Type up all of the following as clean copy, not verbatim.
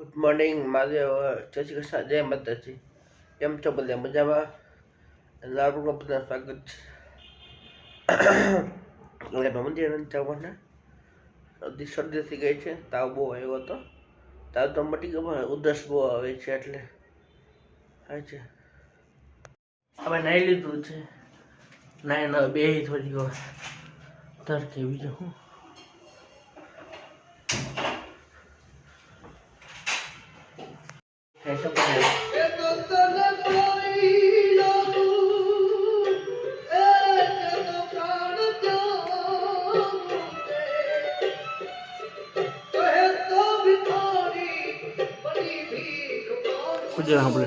Good morning મારે જય શ્રી કૃષ્ણ જય માતાજી. કેમ છો બધા મજામાં? લાડુમાં બધા સ્વાગત છે. મંદિર જવાના શરદી થઈ ગઈ છે, તાવ બહુ આવ્યો હતો. તાવ તો મટી ગયો, ઉધરસ બહુ આવે છે એટલે થાય છે. હવે નાહી લીધું છે, નાહીને બે થોડી વાર તરકે બીજું હું Kuja hamle.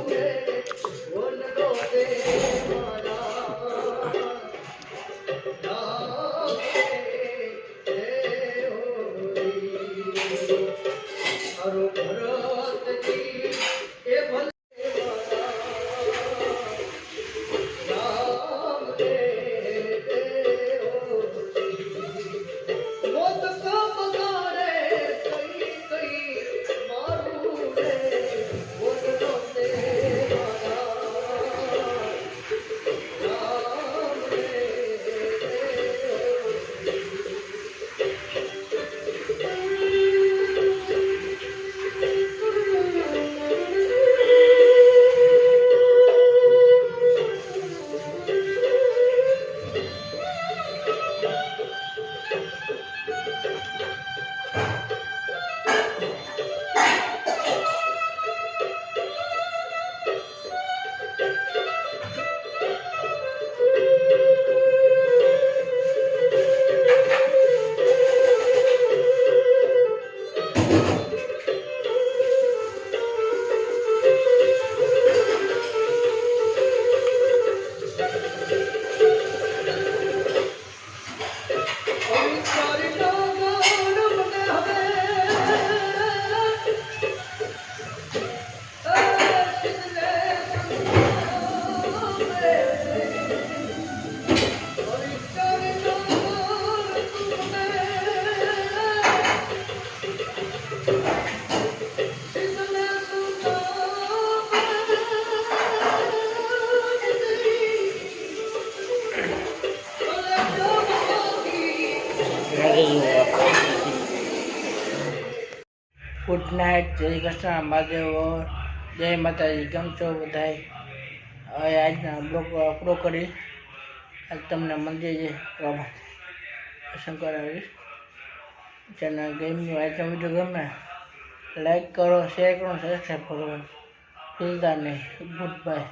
ગુડ નાઇટ, જય શ્રી કૃષ્ણ મહાદેવ, જય માતાજી. કેમ છો બધાય? હવે આજના બ્લોગ પૂરો કરી આજ તમને મંદિરે દર્શન કરાવીશ. જેને ગમ્યું આજનો વિડીયો ગમે લાઈક કરો, શેર કરો, સબસ્ક્રાઈબ કરો. ભૂલતા નહીં. Good bye.